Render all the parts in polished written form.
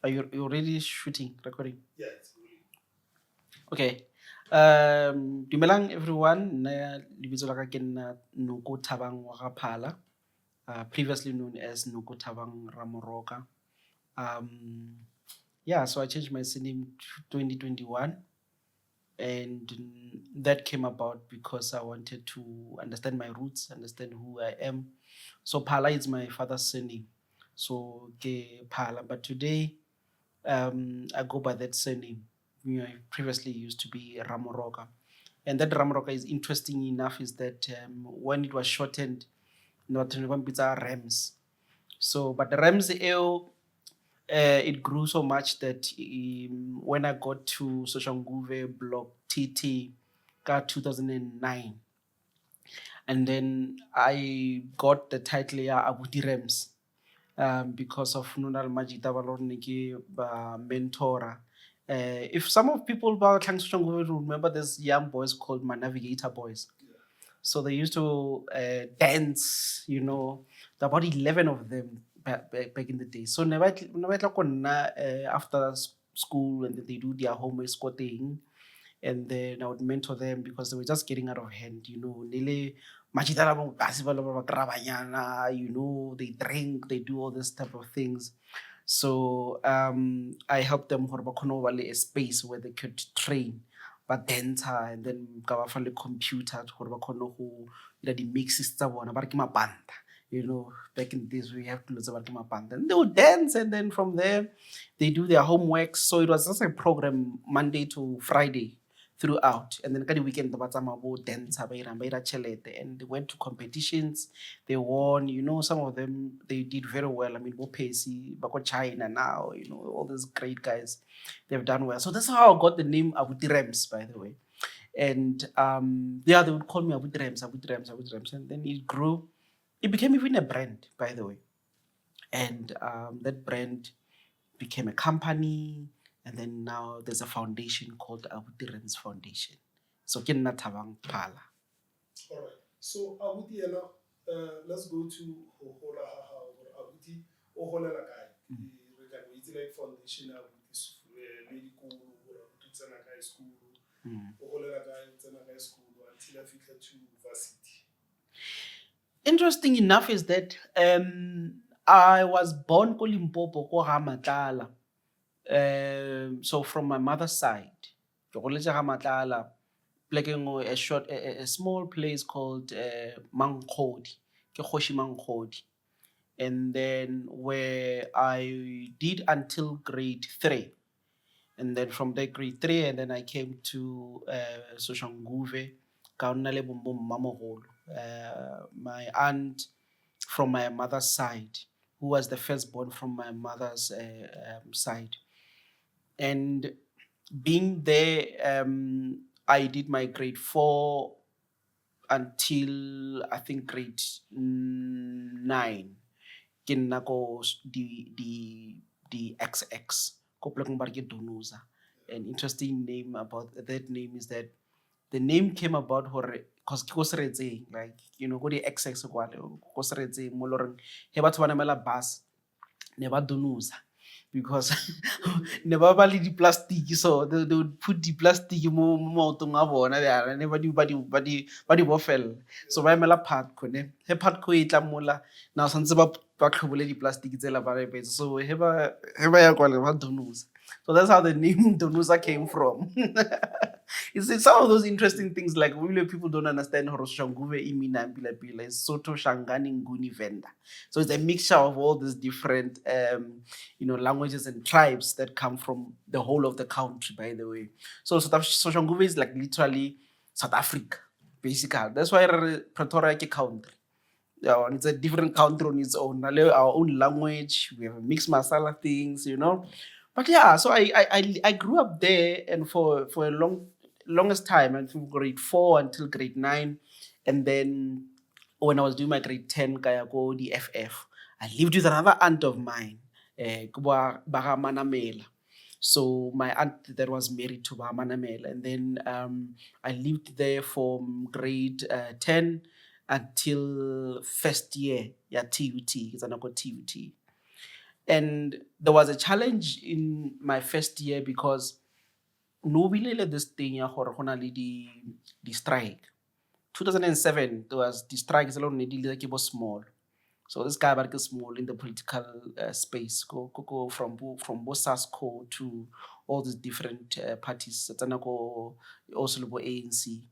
Are you already shooting, recording? Yeah, it's really. Okay. Dumelang everyone. Nna lebitso la ka ke nna Noko Thabang wa ga Phala, previously known as Noko Thabang Ramoroka. Um, yeah, so I changed my surname to 2021, and that came about because I wanted to understand my roots, understand who I am. So Phala is my father's surname. So ke Phala, but today I go by that surname. I previously used to be Ramoroka. And that Ramoroka is interesting enough is that when it was shortened, not Rams. So, but the Rams, it grew so much that when I got to Soshanguve block TT, got 2009. And then I got the title Abuti Rams because of Nunal Majita Balorniki mentora. If some of people about Soshanguve remember these young boys called my navigator boys. So they used to dance, there were about 11 of them back in the day. So never after school and they do their homework squatting, and then I would mentor them because they were just getting out of hand, Nile machitala mo kasi ba ba krabanyana, they drink, they do all this type of things. So I helped them gore ba kgone go ba le a space where they could train ba danta, and then ka ba fa le computer gore ba kgone go dira di-mixes tsa bona ba re ke mapanta. Back in the days we have to lose about mapanta, and they would dance, and then from there they do their homework. So it was just a program Monday to Friday throughout, and then ka di-weekend ba tsamaya bo dancer ba 'ira tšhelete, and they went to competitions, they won. Some of them they did very well. I mean, bo Pesi ba ko China now, all these great guys, they've done well. So that's how I got the name Abuti Rams, by the way. And yeah, they would call me Abuti Rams, Abuti Rams, Abuti Rams, and then it grew. It became even a brand, by the way, and that brand became a company, and then now there's a foundation called Abuti Rams Foundation. So ke nna Thabang Phala. All right. So Abuti, let's go to Hohola Haha or Abuti Ohola Lakai. We can wait like foundation Abuti medical or Abuti Tsanakai school, Ohola Lakai Tsanakai school until I fit to varsity. Interesting enough is that I was born ko Limpopo ko Ramatlala. So from my mother's side, ke goletse Ramatlala, a small place called Mangkhodi, ke Kgoshi Mangkhodi. And then where I did until grade 3. And then from there, grade 3, and then I came to Soshanguve, Kaunale Bumbo Mamoholo. My aunt from my mother's side, who was the firstborn from my mother's side. And being there, I did my grade 4 until I think grade 9. Ke nna ko the XX ko plekeng ba re ke Donosa. An interesting name about that name is that the name came about because ke ko Seretseng, like go di XX kwale ko Seretseng mo loreng he batho ba namela bus ne ba Donosa, because ne ba ba le di-plastic, so they would put di-plastic mo maotong a bona there, ne ba di bofella. So ba emela Phatco ne, he Phatco e tla mola now santse ba tlhobole di-plastic tsela ba repetse, so he ba ya kwale ba Donosa. So that's how the name Donosa came from. It's some of those interesting things, like really people don't understand how Soshanguve imina pila pila is Soto Shangani Nguni Venda. So it's a mixture of all these different languages and tribes that come from the whole of the country, by the way. So Soshanguve is like literally South Africa, basically. That's why Pretoria is a country. Yeah, and it's a different country on its own. Our own language, we have mixed masala things. But yeah, so I grew up there, and for a longest time, and from grade 4 until grade 9, and then when I was doing my grade 10, kaya go the FF, I lived with another aunt of mine, ko ba Manamela. So my aunt that was married to Bahamanamela, and then I lived there from grade 10 until first year, yeah, TUT, because I got TUT. And there was a challenge in my first year because nobody let this thing ya gore go na le di strike. 2007 there was the strikes alone like it was small. So this guy was small in the political space. Go from both SASCO to all these different parties. Also the ANC.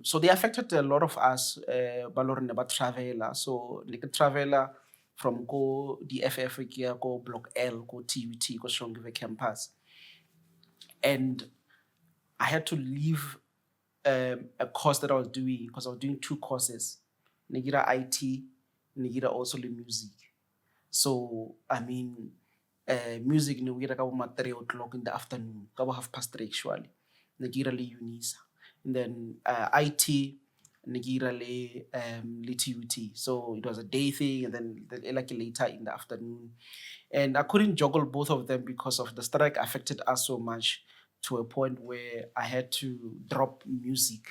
So they affected a lot of us. Balorne about traveler. So like traveler from go DFF go Block L go TUT go Soshanguve campus, and I had to leave a course that I was doing because I was doing two courses, Nigira IT, Nigira also the music. So I mean, music Nigira ka 3 o'clock in the afternoon, ka 3:30 actually, Nigira le Unisa, and then IT Nigira le TUT. So it was a day thing, and then like later in the afternoon, and I couldn't juggle both of them because of the strike affected us so much to a point where I had to drop music.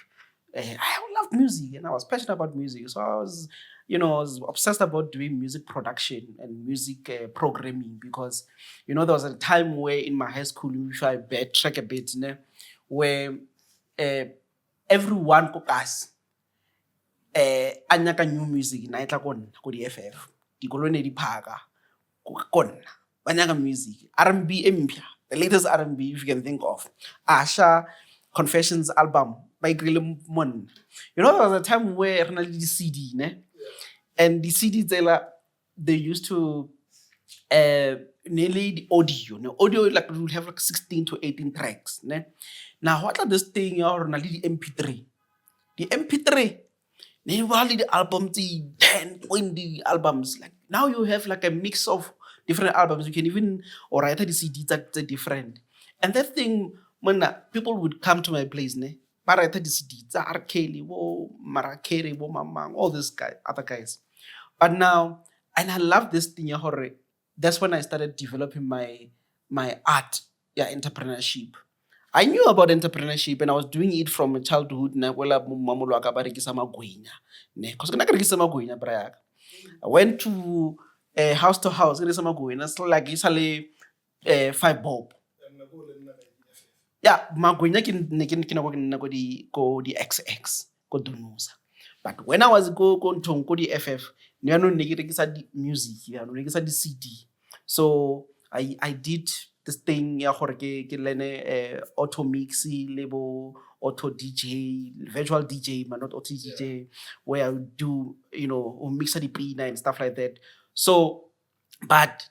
I love music and I was passionate about music. So I was, I was obsessed about doing music production and music programming because, there was a time where in my high school, if I backtrack a bit, where uh, everyone could ask, a nyaka new music, na etla ko nna ko di-FF. Dikolo ne di phaka ko nna. Ba nyaka music. R&B empia. The latest R&B if you can think of. Asha Confessions album by Mon. There was a time where re na le di-CD, ne? And the CD they used to nearly the audio. No? Audio like we would have like 16 to 18 tracks. Ne? Now what are this thing or the MP3? The MP3 the album 10, 20 albums. Like now you have like a mix of different albums. You can even or write the CDs that different. And that thing when people would come to my place, ne? But write the CDs, R. Kelly, Mariah Carey, Mamang, all these guys, other guys. But now, and I love this thing, that's when I started developing my art, entrepreneurship. I knew about entrepreneurship and I was doing it from childhood. I went to house to house. It's like it's 5 bob. Yeah, magwenya ko di XX ko Dunusa. But when I was go ntong ko di FF, no di music, no di CD. So I did this thing ya gore ke lene auto mix label auto DJ virtual DJ but not auto DJ where I would do mix the P9 and stuff like that. So but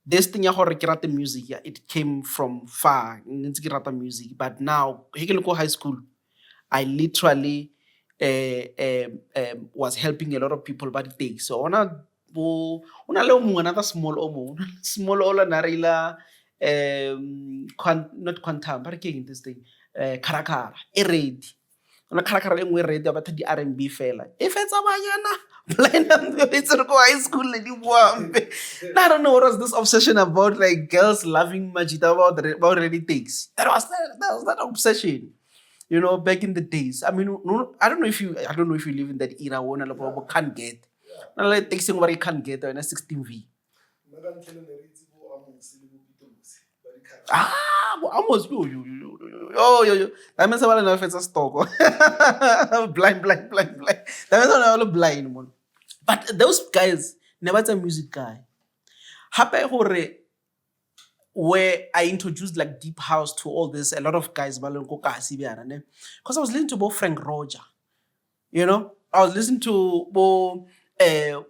this thing ya gore ke rata music it came from far ntse ke rata music, but now he can go high school I literally was helping a lot of people but it takes so ona le mongwe another small ola narila not quantum but ke this thing karakara e ready ona karakara engwe ready ba di R&B fela e fetsa banyana blind and it's go high school le di boambe. I don't know what was this obsession about like girls loving Majida about ready takes. That was that obsession. Back in the days. I mean, I don't know if you live in that era when a lot of people can't get. Like takes what you can't get on a 16V. Almost you. Oh, that means I know if it's a stock. Blind. That means I know blind one. But those guys never a music guy. Happy hore where I introduced like deep house to all this, a lot of guys because I was listening to both Frank Roger, I was listening to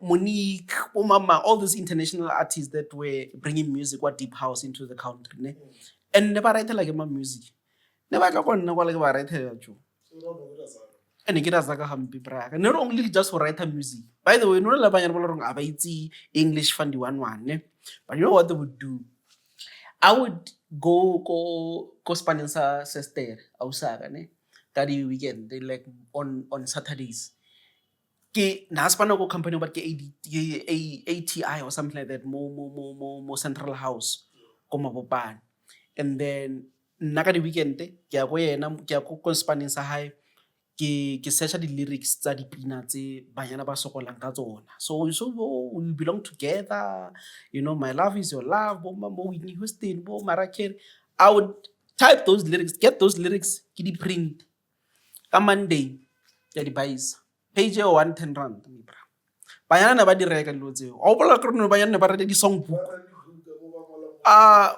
Monique, Mama, all these international artists that were bringing music, what deep house into the country, ne? And never write like my music, never go on like write and get as not only just for writer music. By the way, no English fundy one, but you know what they would do? I would go sponsor sister outside, ne? That weekend, they like on Saturdays. Ke naspana go company but ke ATI or something like that, more central house, ko Mabopane. And then naka di weekend ke go yena ke go sponsor high ke searcha di-lyrics tsa dipina tse banyana ba sokolang ka tsona. So we belong together, you know, my love is your love, bo Whitney Houston, bo Mariah Carey. I would type those lyrics, get those lyrics, ke di print. Ka Monday, ke di buys. Page e 110 rand. Banyana ne ba di reka dilo tseo. A o bolela gore ne banyana ne ba reka di-songbook.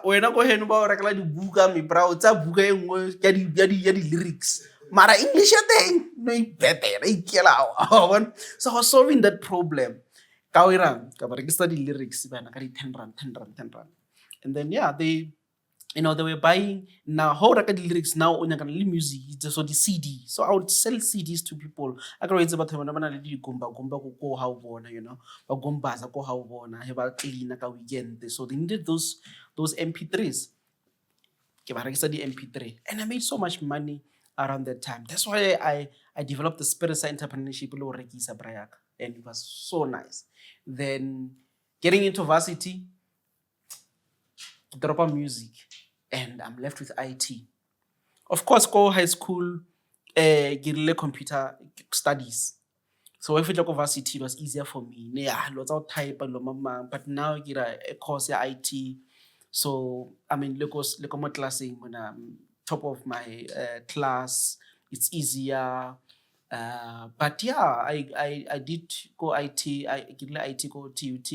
Wena ko heno ba o rekela dibuka mebrao tsa buka e nngwe ya di-lyrics. Mara English ya teng no ipetela ikela. So I was solving that problem. Ka o irang ka ba rekisa di-lyrics bana ka di 10 rand. And then yeah, they were buying. Now how reka di-lyrics now o nyaka le music, so the CD. So I would sell CDs to people. I go itse batho bana bana le digumba ko ha o bona, you know, ba gombaza ko ha o bona he ba clean ka weekend. So they needed those MP3s. Ke ba rekisa di MP3, and I made so much money around that time. That's why I developed the spirit of entrepreneurship lo rekisa brayaka, and it was so nice. Then getting into varsity, drop out music, and I'm left with IT. Of course, go high school, get computer studies. So if you talk varsity, it was easier for me. Yeah, lots of type and but now I get a course in IT. So I mean, look at classing when I'm top of my class. It's easier. But yeah, I did go IT. I did IT go TUT.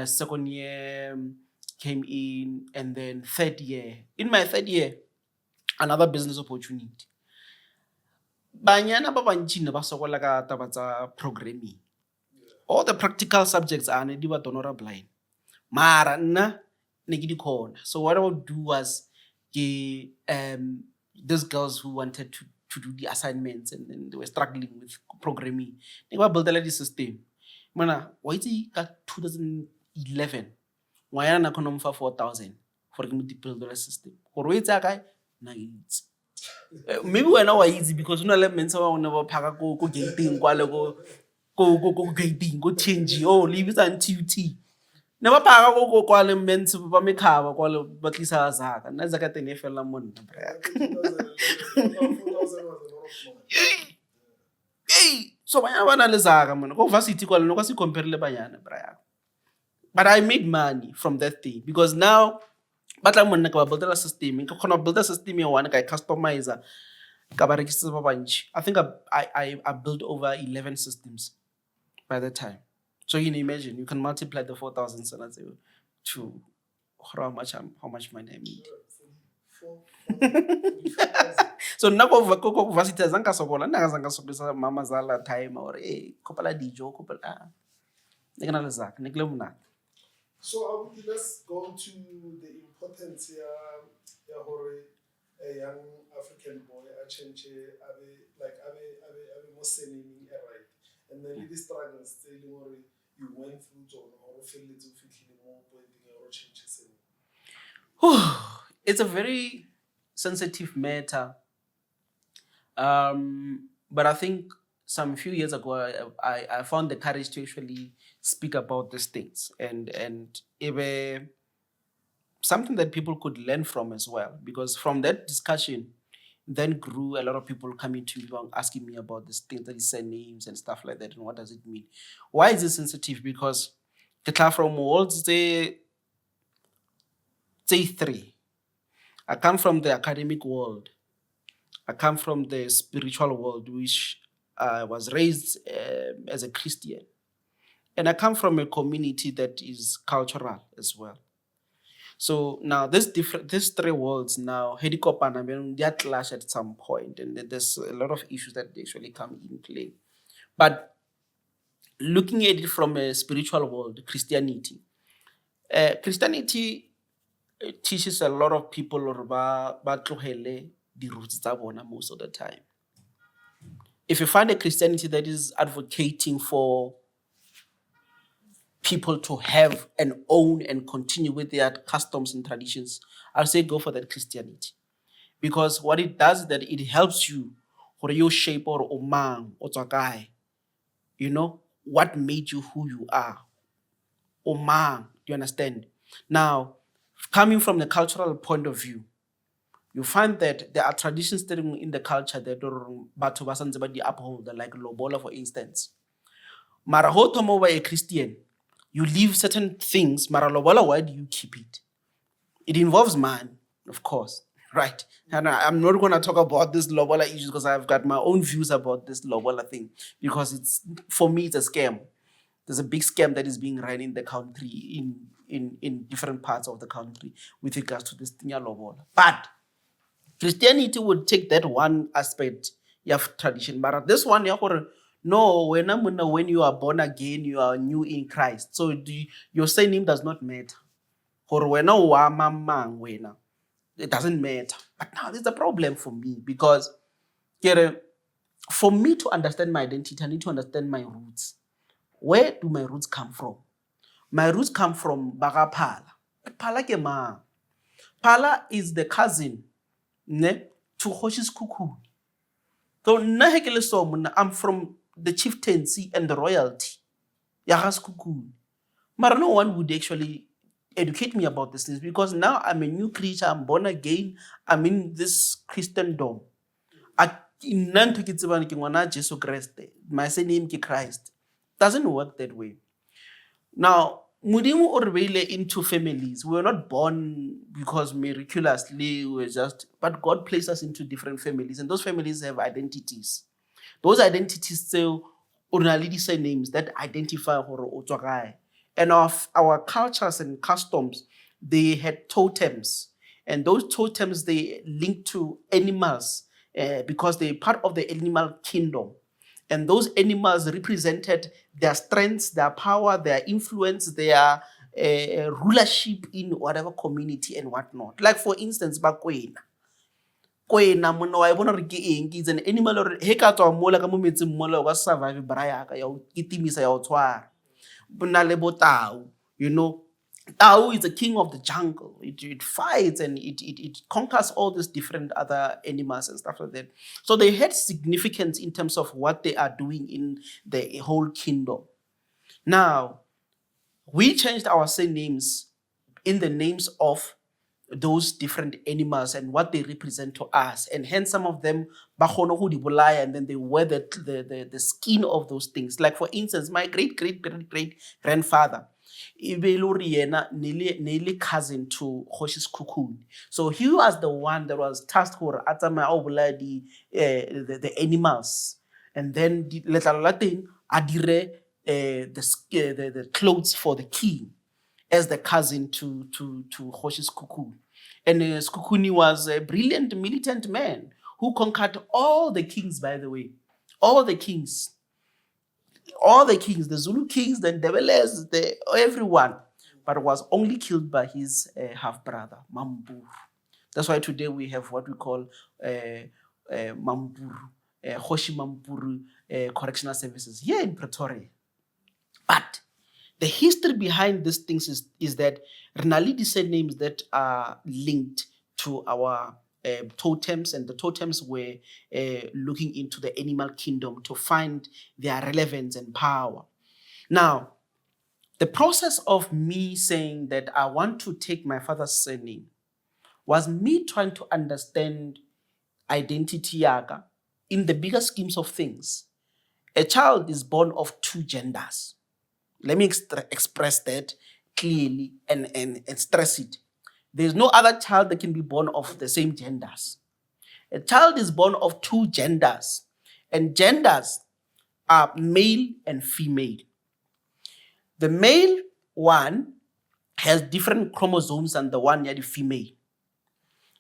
Second year came in, and then third year. In my third year, another business opportunity. Banyana ba bantši ne ba sokola ka taba tsa programming. All the practical subjects are ne di ba honorable line. Mara nna ne ke di khona. So what I would do was these girls who wanted to do the assignments, and then they were struggling with programming. Ne ba build the system. Mana wa itse ka 2011 ngwana na khona mfa 4,000 for ke mo di build the system. Gore o etsa kae na itse. Maybe wena wa easy because una le mensa wa ona ba phaka ko gating kwale ko gating ko change le bitsa TUT ne ba phaka ko kwale mensa ba mekhaba kwale ba tlisa zaka nna zaka tene fela monna so banyana ba na le zaka mona ko varsity kwale no ka se compare le banyana braya. But I made money from that thing because now batla monna ka ba build a system, ka khona build a system ya one ka customizer ka ba rekisa ba bantši. I think I built over 11 systems by that time. So you can imagine, you can multiply the 4,000 to how much money I made. So nna ko varsity azanka sokola, nna azanka sokola mama zala time or kopala dijo kopala ne kana le zaka ne kle mona. So Abuti, let's go to the importance ya hore a young African boy a change abe mo seneng right, and then the struggles tse le hore you went through tsona or felletse o fitlhile mo pointing ya hore change seneng. It's a very sensitive matter, but I think some few years ago I found the courage to actually speak about these things, and it were something that people could learn from as well, because from that discussion then grew a lot of people coming to me asking me about these things, that say names and stuff like that, and what does it mean. Why is it sensitive? Because the class from worlds they three. I come from the academic world. I come from the spiritual world, which I was raised as a Christian. And I come from a community that is cultural as well. So now these three worlds now, they are clash at some point, and there's a lot of issues that actually come in play. But looking at it from a spiritual world, Christianity teaches a lot of people or ba tlogele di roots tsa bona most of the time. If you find a Christianity that is advocating for people to have and own and continue with their customs and traditions, I'll say go for that Christianity. Because what it does is that it helps you for your shape or omang or tsakai. You know, what made you who you are. Omang, do you understand? Now, coming from the cultural point of view, you find that there are traditions still in the culture that batho ba santse ba di uphold, like lobola, for instance. Mara ho thoma o ba a Christian, you leave certain things. Mara lobola, why do you keep it? It involves money, of course, right? And I'm not going to talk about this lobola issues because I've got my own views about this lobola thing, because it's, for me, it's a scam. There's a big scam that is being run in the country, in different parts of the country, with regards to this thing lobola. But Christianity would take that one aspect of tradition, but this one, no, when you are born again, you are new in Christ. So your surname does not matter. It doesn't matter. But now there's a problem for me, because for me to understand my identity, I need to understand my roots. Where do my roots come from? My roots come from Phala. Phala ke mang? Phala is the cousin to Hoshi's Cuckoo. So I'm from the chieftaincy and the royalty. Yahas Cuckoo. But no one would actually educate me about this things, because now I'm a new creature, I'm born again, I'm in this Christendom. My surname is Christ. Doesn't work that way. Now, Mudimu or into families. We were not born because miraculously but God placed us into different families, and those families have identities. Those identities still say names that identify Otogai. And of our cultures and customs, they had totems. And those totems, they link to animals because they're part of the animal kingdom. And those animals represented their strengths, their power, their influence, their rulership in whatever community and whatnot. Like, for instance, Bakwena. Kwena mona wa bona re ke eng, is an animal, or he ka tswa mola ka mo metseng mola wa survive brayaka ya o kitimisa ya o tshwara. Bona le botau, Tau is the king of the jungle. It fights and it conquers all these different other animals and stuff like that. So they had significance in terms of what they are doing in the whole kingdom. Now, we changed our surnames in the names of those different animals and what they represent to us, and hence some of them and then they wear the skin of those things. Like, for instance, my great grandfather, nearly cousin to Hoshi's Cocoon. So he was the one that was tasked for the animals, and then the clothes for the king, as the cousin to Hoshi's Cuckoo. And Skukuni was a brilliant militant man who conquered all the kings, by the way. All the kings, the Zulu kings, the Ndebeles, everyone, but was only killed by his half-brother, Mamburu. That's why today we have what we call Mamburu, Hoshi Mamburu Correctional Services here in Pretoria. But the history behind these things is that Renalidi said names that are linked to our totems, and the totems were looking into the animal kingdom to find their relevance and power. Now, the process of me saying that I want to take my father's surname was me trying to understand identity yaga in the bigger schemes of things. A child is born of two genders. Let me express that clearly and stress it. There's no other child that can be born of the same genders. A child is born of two genders, and genders are male and female. The male one has different chromosomes than the one the female.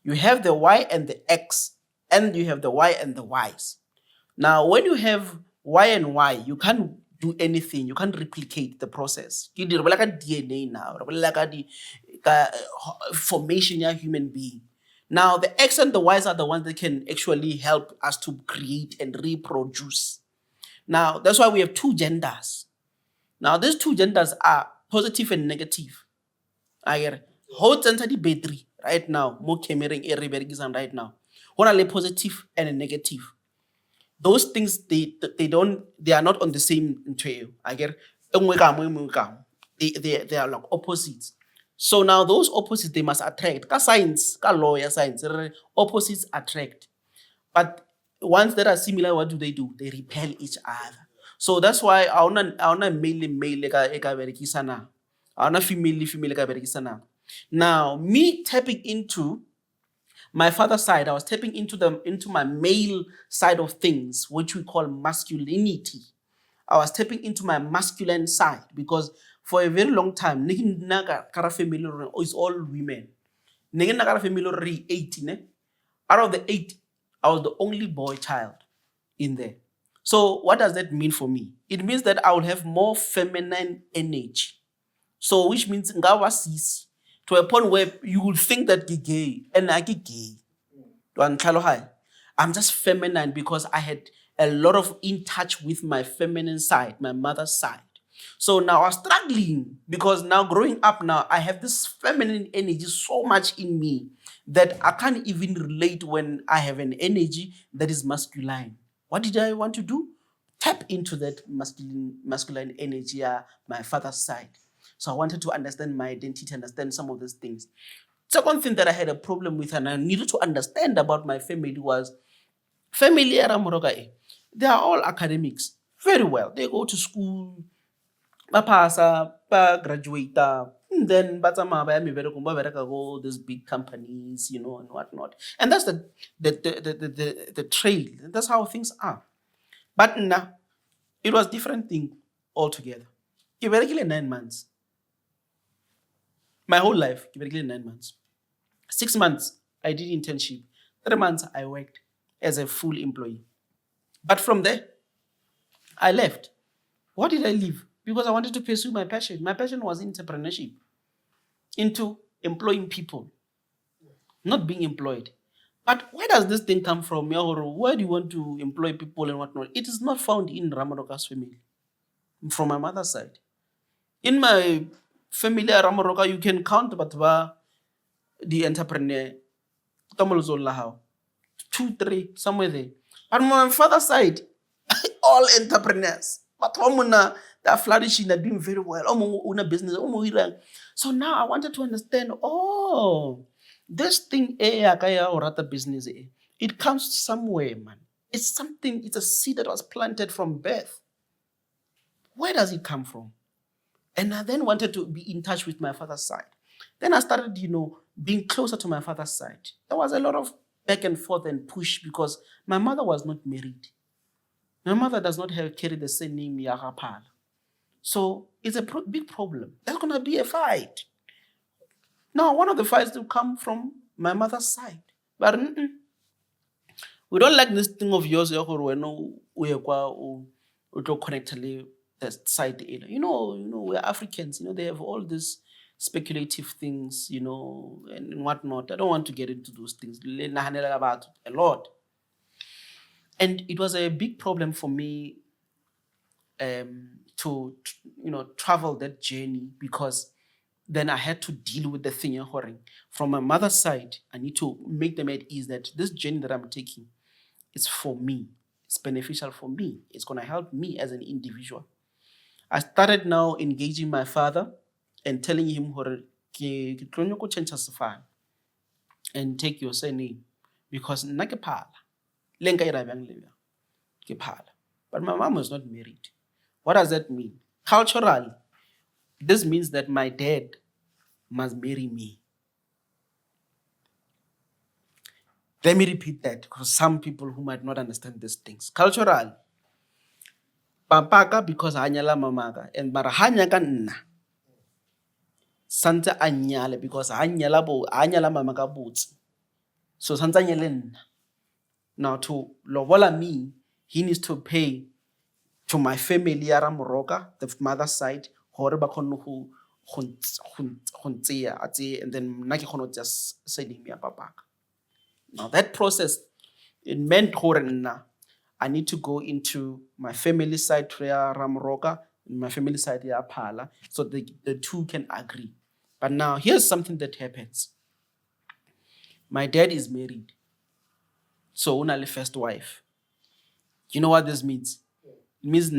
You have the Y and the X, and you have the Y and the Ys. Now, when you have Y and Y, you can't do anything. You can't replicate the process. You do like a DNA now, like a formation of human being. Now, the X and the Ys are the ones that can actually help us to create and reproduce. Now, that's why we have two genders. Now, these two genders are positive and negative. I get it. Hold the battery right now. More camera right now. What are the positive and a negative? Those things they are not on the same trail. I get they are like opposites. So now those opposites, they must attract. Ka science, ka law ya science, opposites attract. But ones that are similar, what do? They repel each other. So that's why I wanna male eka berekisana. I wanna female eka berekisana. Now, me tapping into my father's side, I was tapping into my male side of things, which we call masculinity. I was tapping into my masculine side because for a very long time, kara family is all women. Kara family 18. Out of the 8, I was the only boy child in there. So what does that mean for me? It means that I will have more feminine energy. So which means ngawa sisi to a point where you will think that you're gay and I get gay. I'm just feminine because I had a lot of in touch with my feminine side, my mother's side. So now I'm struggling because now growing up now, I have this feminine energy so much in me that I can't even relate when I have an energy that is masculine. What did I want to do? Tap into that masculine energy, my father's side. So I wanted to understand my identity, understand some of these things. Second thing that I had a problem with and I needed to understand about my family was family era Moroka. They are all academics. Very well. They go to school, ba pasa, ba graduate, and then go these big companies, and whatnot. And that's the trail. That's how things are. But now it was different thing altogether. Give 9 months. My whole life, give 9 months. 6 months, I did internship. 3 months, I worked as a full employee. But from there, I left. Why did I leave? Because I wanted to pursue my passion. My passion was entrepreneurship, into employing people, not being employed. But where does this thing come from? Why do you want to employ people and whatnot? It is not found in Ramaroka's family, from my mother's side. In my family, Ramaroka, you can count but the entrepreneur, 2, 3, somewhere there. But on my father's side, all entrepreneurs. But they're flourishing, they're doing very well. Own business. So now I wanted to understand, this thing, or rather business, it comes somewhere, man. It's something, it's a seed that was planted from birth. Where does it come from? And I then wanted to be in touch with my father's side. Then I started, being closer to my father's side. There was a lot of back and forth and push because my mother was not married. My mother does not carry the same name, Phala. So it's a big problem. There's going to be a fight. Now, one of the fights will come from my mother's side. But we don't like this thing of yours, we connect the side. We're Africans, they have all these speculative things, and whatnot. I don't want to get into those things. About a lot. And it was a big problem for me to travel that journey because then I had to deal with the thing. From my mother's side, I need to make them at ease that this journey that I'm taking is for me. It's beneficial for me. It's going to help me as an individual. I started now engaging my father and telling him change and take your surname because nna ke Phala. Le nka ira bjang le bjang, ke Phala. But my mom was not married. What does that mean? Culturally, this means that my dad must marry me. Let me repeat that because some people who might not understand these things. Culturally, papaka because hanyala mamaka and mara hanyaka nna. Santa anyale because hanyala mamaka boots. So Santa nyele nna. Now to lobola me, he needs to pay to my family ara Moroka, the mother's side, hore ba khone go ntseya and then nna ke khone just sending me a papaka. Now that process, it meant I need to go into my family side ya Ramroka and my family side ya Phala so the two can agree. But now here's something that happens. My dad is married. So only first wife. You know what this means? It means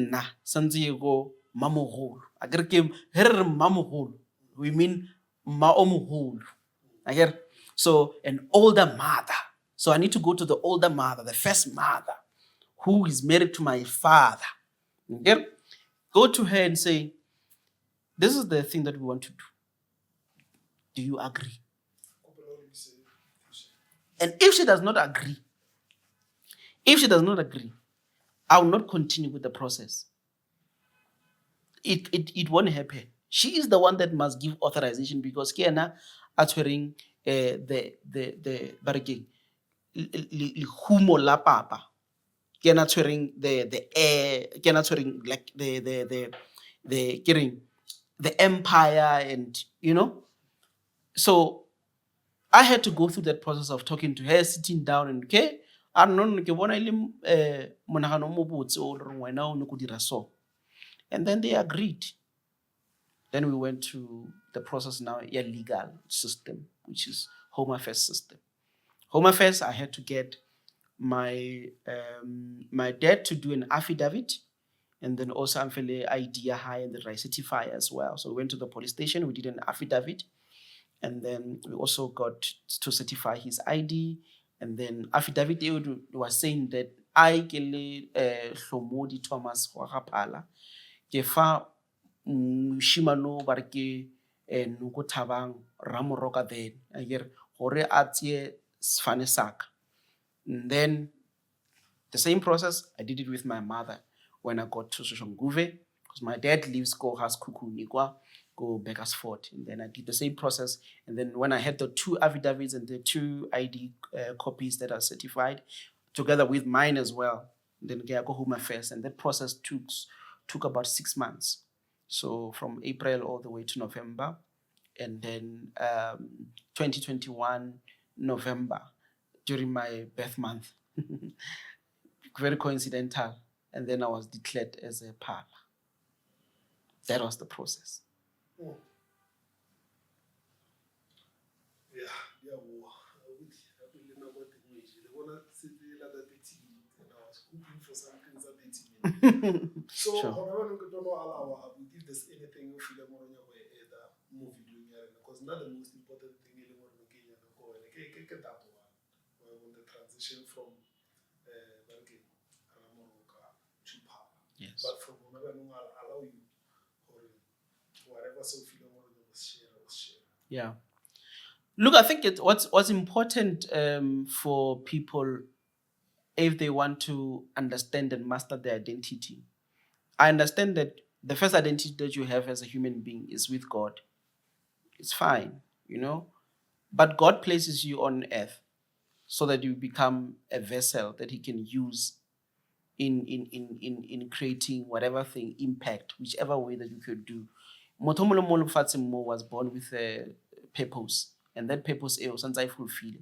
sanzi go mamohol. Agarke her mamohol. We mean Ma'omuhulu. I get. So an older mother. So I need to go to the older mother, the first mother, who is married to my father. You get? Go to her and say, this is the thing that we want to do. Do you agree? And if she does not agree, I will not continue with the process. It won't happen. She is the one that must give authorization because Kiana atwering the barking humo la papa. Kiana atwering the air, Kiana atwering like the getting the empire, and so I had to go through that process of talking to her, sitting down, and okay, I don't know, ke bona ile monagano mo botse o re wena o ne go dira so. And then they agreed. Then we went to the process now, a legal system, which is Home Affairs system. Home Affairs, I had to get my my dad to do an affidavit, and then also I'm feeling idea high and the right certify as well. So we went to the police station, we did an affidavit, and then we also got to certify his ID. And then affidavit was saying that I kele Hlomodi Thomas wa ga Phala ke fa moshimano ba re ke Noko Thabang Ramoroka then akere gore a tsie sefane saka. And then the same process I did it with my mother when I got to Soshanguve, because my dad lives go has Kukunikwa, go Beckersford. And then I did the same process. And then when I had the 2 affidavits and the 2 ID copies that are certified, together with mine as well, then I go Home Affairs. And that process took about 6 months. So from April all the way to November. And then 2021, November, during my birth month. Very coincidental. And then I was declared as a Phala. That was the process. Oh. Yeah. I really know what the news is. They want to sit there like that 30 minutes, and I was cooking for something that 30 minutes. So, Sure. however, I don't know if there's anything you feel more on your way, either movie doing it, because not the most important thing in the world, when the transition from Ramoroka to Phala. Yes. But from whenever I'll allow you, or whatever so feel more was share. Yeah. Look, I think what's important for people if they want to understand and master their identity. I understand that the first identity that you have as a human being is with God. It's fine, but God places you on earth so that you become a vessel that He can use in creating whatever thing, impact, whichever way that you could do. Motho o mongwe le mongwe mo lefatsheng mo was born with a purpose, and that purpose is santse I fulfill.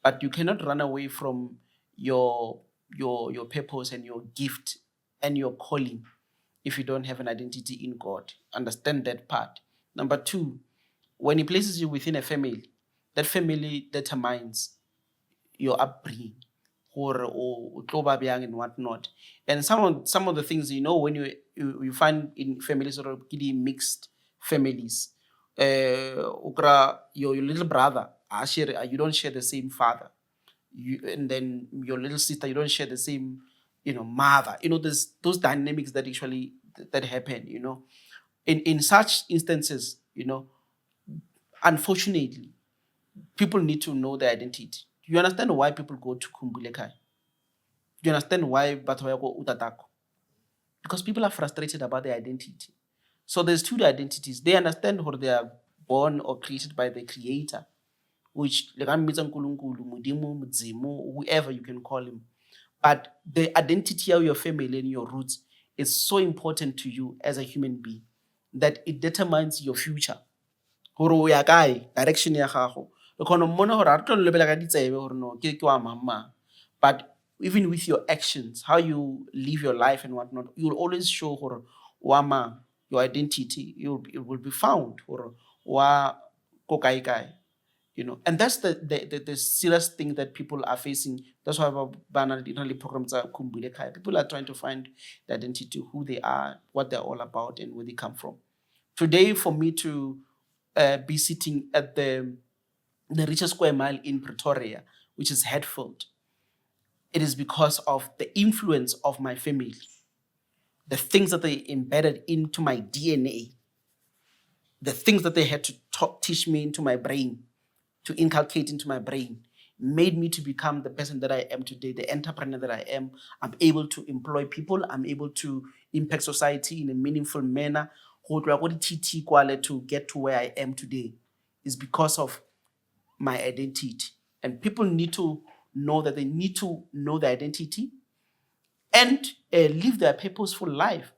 But you cannot run away from your purpose and your gift and your calling if you don't have an identity in God. Understand that part. Number 2, when He places you within a family, that family determines your upbringing, or and whatnot. And some of the things, when you find in families or mixed families, your little brother, you don't share the same father. And then your little sister, you don't share the same, mother. There's those dynamics that actually that happen. In such instances, unfortunately, people need to know their identity. Do you understand why people go to Kumbulekai? Do you understand why batho ba ya ko utatako? Because people are frustrated about their identity. So there's 2 identities. They understand how they are born or created by the Creator, which whoever you can call him. But the identity of your family and your roots is so important to you as a human being that it determines your future. Hore o ya kae, direction ya gago. O kgona mmona hore a re tlo lebela ka ditsebe hore no ke wa mama. But even with your actions, how you live your life and whatnot, you'll always show hore wa your identity. It will be found hore wa ko kae kae. And that's the serious thing that people are facing. That's why programs are people are trying to find the identity, who they are, what they're all about, and where they come from. Today, for me to be sitting at the richest square mile in Pretoria, which is Hatfield. It is because of the influence of my family, the things that they embedded into my DNA, the things that they had to teach me into my brain, to inculcate into my brain, made me to become the person that I am today, the entrepreneur that I am. I'm able to employ people. I'm able to impact society in a meaningful manner. To get to where I am today is because of my identity. And people need to know that they need to know their identity and live their purposeful life.